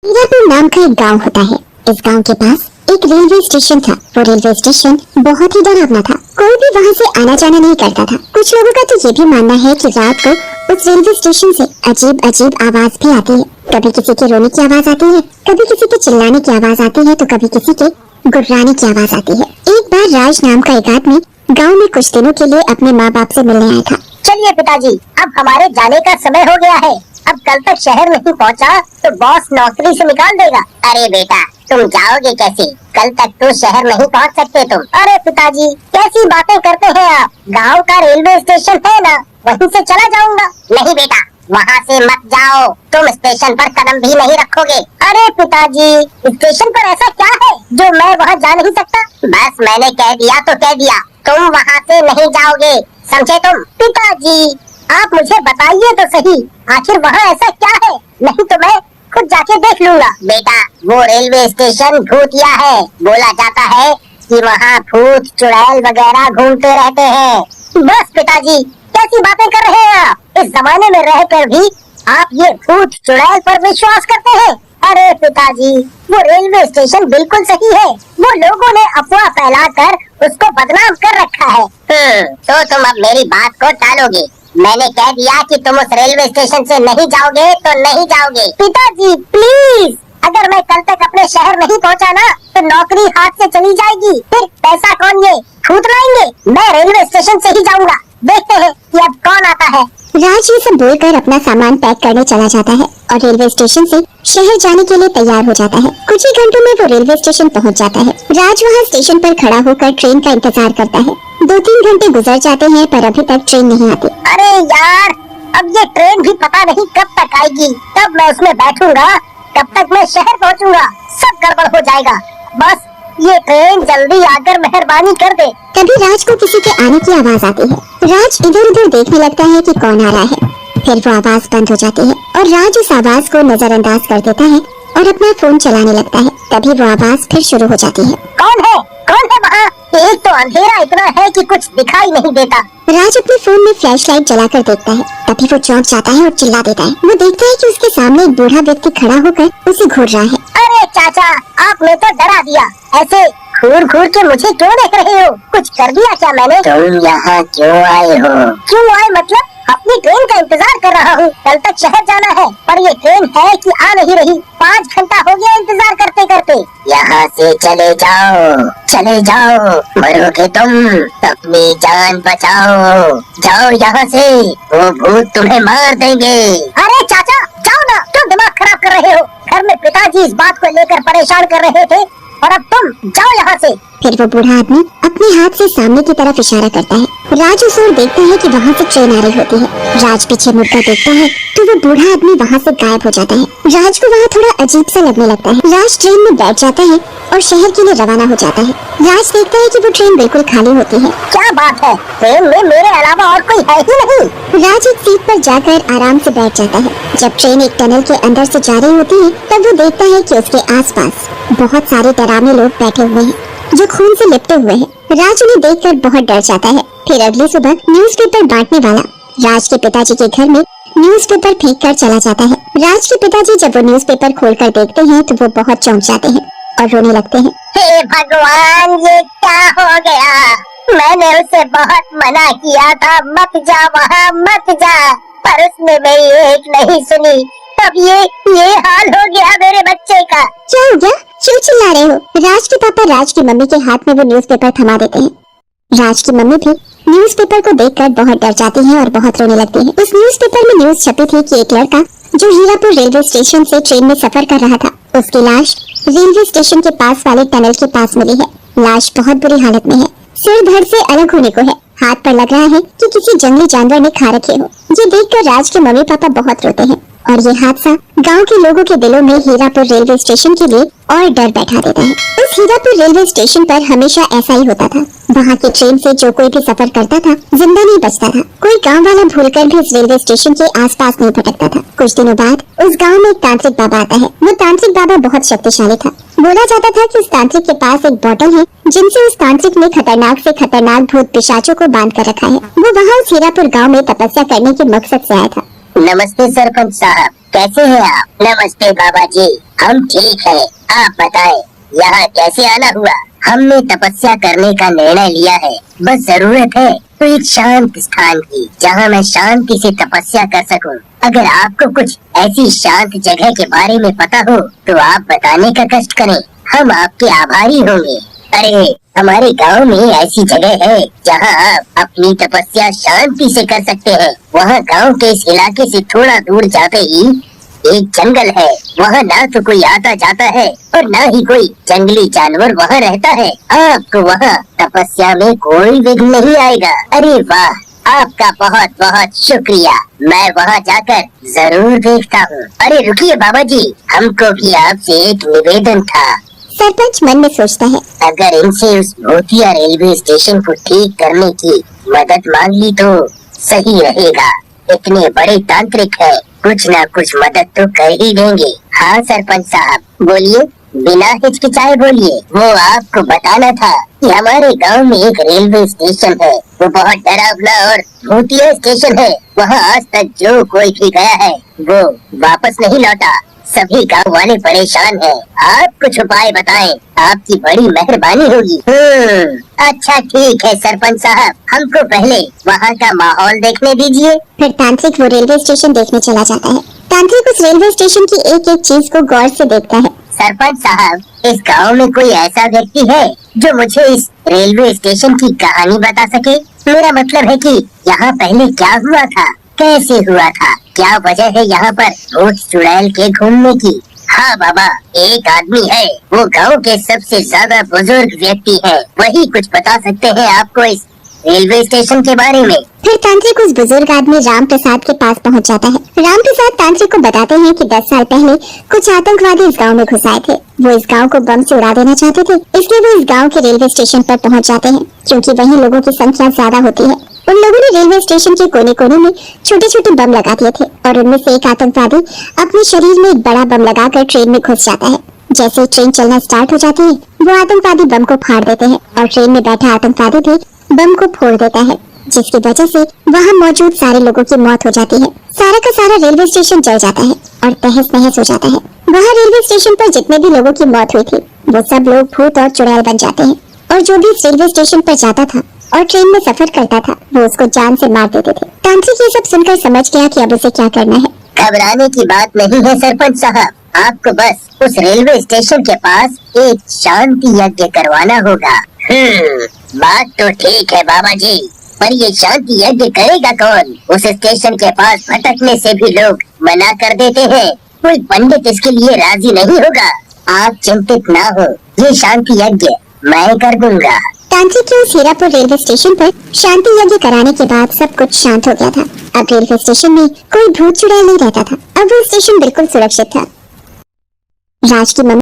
हीरापुर नाम का एक गांव होता है। इस गांव के पास एक रेलवे स्टेशन था। वो रेलवे स्टेशन बहुत ही डरावना था। कोई भी वहां से आना जाना नहीं करता था। कुछ लोगों का तो ये भी मानना है कि रात को उस रेलवे स्टेशन से अजीब अजीब आवाज भी आती है। कभी किसी के रोने की आवाज आती है, कभी किसी के चिल्लाने की आवाज आती है, तो कभी किसी के गुर्राने की आवाज आती है। एक बार राज नाम का एक आदमी गाँव में कुछ दिनों के लिए अपने माँ बाप से मिलने आया था। चलिए पिताजी, अब हमारे जाने का समय हो गया है। अब कल तक शहर नहीं पहुंचा तो बॉस नौकरी से निकाल देगा। अरे बेटा, तुम जाओगे कैसे? कल तक तो शहर नहीं पहुंच सकते तुम। अरे पिताजी, कैसी बातें करते हैं आप? गांव का रेलवे स्टेशन है ना, वहीं से चला जाऊंगा। नहीं बेटा, वहाँ से मत जाओ, तुम स्टेशन पर कदम भी नहीं रखोगे। अरे पिताजी, स्टेशन पर ऐसा क्या है जो मैं वहाँ जा नहीं सकता? बस मैंने कह दिया तो कह दिया, तुम वहाँ से नहीं जाओगे, समझे तुम? पिताजी, आप मुझे बताइए तो सही, आखिर वहाँ ऐसा क्या है? नहीं तो मैं खुद जाके देख लूंगा। बेटा, वो रेलवे स्टेशन भूतिया है। बोला जाता है कि वहाँ भूत चुड़ैल वगैरह घूमते रहते हैं। बस पिताजी, कैसी बातें कर रहे हैं आप? इस जमाने में रहकर भी आप ये भूत चुड़ैल पर विश्वास करते हैं? अरे पिताजी, वो रेलवे स्टेशन बिल्कुल सही है। वो लोगों ने अफवाह फैलाकर उसको बदनाम कर रखा है। तो तुम अब मेरी बात को टालोगे। मैंने कह दिया कि तुम उस रेलवे स्टेशन से नहीं जाओगे तो नहीं जाओगे। पिताजी प्लीज, अगर मैं कल तक अपने शहर नहीं पहुंचा ना तो नौकरी हाथ से चली जाएगी। फिर पैसा कौन ये भूत लाएंगे? मैं रेलवे स्टेशन से ही जाऊंगा। देखते हैं कि अब कौन आता है। राज ये सब बोलकर अपना सामान पैक करने चला जाता है और रेलवे स्टेशन से शहर जाने के लिए तैयार हो जाता है। कुछ ही घंटों में वो रेलवे स्टेशन पहुंच जाता है। राज वहाँ स्टेशन पर खड़ा होकर ट्रेन का इंतजार करता है। 2-3 घंटे गुजर जाते हैं पर अभी तक ट्रेन नहीं आती। अरे यार, अब ये ट्रेन भी पता नहीं कब तक आएगी। तब मैं उसमें बैठूंगा, तब तक मैं शहर पहुंचूंगा, सब गड़बड़ हो जाएगा। बस ये ट्रेन जल्दी आकर मेहरबानी कर दे। तभी राज को किसी के आने की आवाज आती है। राज इधर उधर देखने लगता है कि कौन आ रहा है। फिर वो आवाज बंद हो जाती है और राज उस आवाज को नजरअंदाज कर देता है और अपना फोन चलाने लगता है। तभी वो आवाज फिर शुरू हो जाती है। कौन है? कौन है वहाँ? एक तो अंधेरा इतना है कि कुछ दिखाई नहीं देता। राज अपने फोन में फ्लैशलाइट जलाकर देखता है। तभी वो चौंक जाता है और चिल्ला देता है। वो देखता है कि उसके सामने एक बूढ़ा व्यक्ति खड़ा होकर उसे घूर रहा है। अरे चाचा, आपने तो डरा दिया। ऐसे घूर घूर के मुझे क्यों देख रहे हो? कुछ कर दिया क्या मैंने? तुम यहाँ क्यों आए हो? क्यों आए मतलब? अपनी ट्रेन का इंतजार कर रहा हूँ। कल तक शहर जाना है पर ये ट्रेन है कि आ नहीं रही। 5 घंटा हो गया इंतजार करते करते। यहाँ से चले जाओ, चले जाओ, मरोगे तुम। अपनी जान बचाओ, जाओ यहाँ से, वो भूत तुम्हें मार देंगे। अरे चाचा, जाओ ना, क्यों दिमाग खराब कर रहे हो? घर में पिताजी इस बात को लेकर परेशान कर रहे थे और अब तुम जाओ यहाँ से। फिर वो बूढ़ा आदमी अपने हाथ से सामने की तरफ इशारा करता है। राज उस ओर देखता है कि वहाँ से ट्रेन आ रही होती है। राज पीछे मुड़कर देखता है तो वो बूढ़ा आदमी वहाँ से गायब हो जाता है। राज को वहाँ थोड़ा अजीब सा लगने लगता है। राज ट्रेन में बैठ जाता है और शहर के लिए रवाना हो जाता है। राज देखता है कि वो ट्रेन बिल्कुल खाली होती है। क्या बात है, ट्रेन में मेरे अलावा और कोई है ही नहीं। राज एक सीट पर जाकर आराम से बैठ जाता है। जब ट्रेन एक टनल के अंदर से जा रही होती है तब वो देखता है कि उसके आसपास बहुत सारे डरावने लोग बैठे हुए हैं जो खून से लिपटे हुए हैं। राज उन्हें देखकर बहुत डर जाता है। फिर अगली सुबह न्यूज़पेपर बांटने वाला राज के पिताजी के घर में न्यूज़पेपर फेंक कर चला जाता है। राज के पिताजी जब वो न्यूज़पेपर खोलकर देखते हैं तो वो बहुत चौंक जाते हैं और रोने लगते हैं। हे भगवान, ये क्या हो गया? मैंने उसे बहुत मना किया था, मत जा वहाँ, मत जा, पर उसने मेरी एक नहीं सुनी। तब ये हाल हो गया मेरे बच्चे का। क्या हो गया? क्यों चिल्ला रहे हो? राज के पापा राज की मम्मी के हाथ में वो न्यूज़पेपर थमा देते हैं। राज की मम्मी भी न्यूज़पेपर को देखकर बहुत डर जाती हैं और बहुत रोने लगती हैं। उस न्यूज़पेपर में न्यूज़ छपी थी कि एक लड़का जो हीरापुर रेलवे स्टेशन से ट्रेन में सफर कर रहा था, उसकी लाश रेलवे स्टेशन के पास वाले टनल के पास मिली है। लाश बहुत बुरी हालत में है, सिर धड़ से अलग होने को है, हाथ पर लग रहा है कि किसी जंगली जानवर ने खा रखे हो। ये देखकर राज के मम्मी पापा बहुत रोते हैं और ये हादसा गांव के लोगों के दिलों में हीरापुर रेलवे स्टेशन के लिए और डर बैठा देता है। उस हीरापुर रेलवे स्टेशन पर हमेशा ऐसा ही होता था। वहाँ की ट्रेन से जो कोई भी सफर करता था जिंदा नहीं बचता था। कोई गांव वाला भूलकर भी इस रेलवे स्टेशन के आसपास नहीं भटकता था। कुछ दिनों बाद उस गांव में एक तांत्रिक बाबा आता है। वो तांत्रिक बाबा बहुत शक्तिशाली था। बोला जाता था कि उस तांत्रिक के पास एक बोतल है जिनसे उस तांत्रिक ने खतरनाक से खतरनाक भूत पिशाचों को बांध कर रखा है। वो वहाँ उस हीरापुर गाँव में तपस्या करने के मकसद से आया था। नमस्ते सरपंच साहब, कैसे हैं आप? नमस्ते बाबा जी, हम ठीक हैं। आप बताएं, यहाँ कैसे आना हुआ? हमने तपस्या करने का निर्णय लिया है। बस जरूरत है तो एक शांत स्थान की, जहाँ मैं शांति से तपस्या कर सकूं। अगर आपको कुछ ऐसी शांत जगह के बारे में पता हो तो आप बताने का कष्ट करें, हम आपके आभारी होंगे। अरे हमारे गांव में ऐसी जगह है जहां आप अपनी तपस्या शांति से कर सकते हैं। वहाँ गांव के इस इलाके से थोड़ा दूर जाते ही एक जंगल है। वहाँ ना तो कोई आता जाता है और ना ही कोई जंगली जानवर वहाँ रहता है। आपको वहाँ तपस्या में कोई विघ्न नहीं आएगा। अरे वाह, आपका बहुत बहुत शुक्रिया। मैं वहाँ जाकर जरूर देखता हूँ। अरे रुकिए बाबा जी, हमको भी आपसे एक निवेदन था। सरपंच मन में सोचता है, अगर इनसे उस भूतिया रेलवे स्टेशन को ठीक करने की मदद मांग ली तो सही रहेगा। इतने बड़े तांत्रिक है, कुछ ना कुछ मदद तो कर ही देंगे। हाँ सरपंच साहब, बोलिए, बिना हिचकिचाए बोलिए। वो आपको बताना था कि हमारे गांव में एक रेलवे स्टेशन है। वो बहुत डरावना और भूतिया स्टेशन है। वहाँ आज तक जो कोई भी गया है वो वापस नहीं लौटा। सभी गांव वाले परेशान हैं। आप कुछ उपाय बताएं, आपकी बड़ी मेहरबानी होगी। अच्छा ठीक है सरपंच साहब, हमको पहले वहाँ का माहौल देखने दीजिए। फिर तांत्रिक वो रेलवे स्टेशन देखने चला जाता है। तांत्रिक उस रेलवे स्टेशन की एक एक चीज को गौर से देखता है। सरपंच साहब, इस गांव में कोई ऐसा व्यक्ति है जो मुझे इस रेलवे स्टेशन की कहानी बता सके? मेरा मतलब है कि यहाँ पहले क्या हुआ था, कैसे हुआ था, क्या वजह है यहाँ पर भूत चुड़ैल के घूमने की? हाँ बाबा, एक आदमी है, वो गांव के सबसे ज्यादा बुजुर्ग व्यक्ति है। वही कुछ बता सकते हैं आपको इस रेलवे स्टेशन के बारे में। फिर तांत्रिक उस बुजुर्ग आदमी राम प्रसाद के पास पहुंच जाता है। राम प्रसाद तांत्रिक को बताते हैं कि 10 साल पहले कुछ आतंकवादी इस गांव में घुस आए थे। वो इस गांव को बम से उड़ा देना चाहते थे, इसलिए वो इस गांव के रेलवे स्टेशन पर पहुंच जाते हैं, क्योंकि वहीं लोगों की संख्या ज्यादा होती है। उन लोगों ने रेलवे स्टेशन के कोने कोने में छोटे छोटे बम लगा दिए थे और उनमें से एक आतंकवादी अपने शरीर में एक बड़ा बम लगाकर ट्रेन में घुस जाता है। जैसे ही ट्रेन चलना स्टार्ट हो जाती है, वो आतंकवादी बम को फाड़ देते हैं और ट्रेन में बैठा आतंकवादी भी बम को फोड़ देता है, जिसकी वजह से वहाँ मौजूद सारे लोगों की मौत हो जाती है। सारा का सारा रेलवे स्टेशन जल जाता है और तहस नहस हो जाता है। वहाँ रेलवे स्टेशन पर जितने भी लोगों की मौत हुई थी, वो सब लोग भूत और चुड़ैल बन जाते हैं और जो भी इस रेलवे स्टेशन पर जाता था और ट्रेन में सफर करता था, वो उसको जान से मार देते थे। तांत्रिक ये सब सुनकर समझ गया कि अब उसे क्या करना है। घबराने की बात नहीं है सरपंच साहब, आपको बस उस रेलवे स्टेशन के पास एक शांति यज्ञ करवाना होगा। बात तो ठीक है बाबा जी, पर ये शांति यज्ञ करेगा कौन? उस स्टेशन के पास भटकने से भी लोग मना कर देते हैं। कोई पंडित इसके लिए राजी नहीं होगा। आप चिंतित ना हो, ये शांति यज्ञ मैं कर दूंगा। तांत्रिक के उस हीरापुर रेलवे स्टेशन पर शांति यज्ञ कराने के बाद सब कुछ शांत हो गया था। अब रेलवे स्टेशन में कोई भूत चुड़ैल नहीं रहता था। अब वो स्टेशन बिल्कुल सुरक्षित था। राज की मम्मी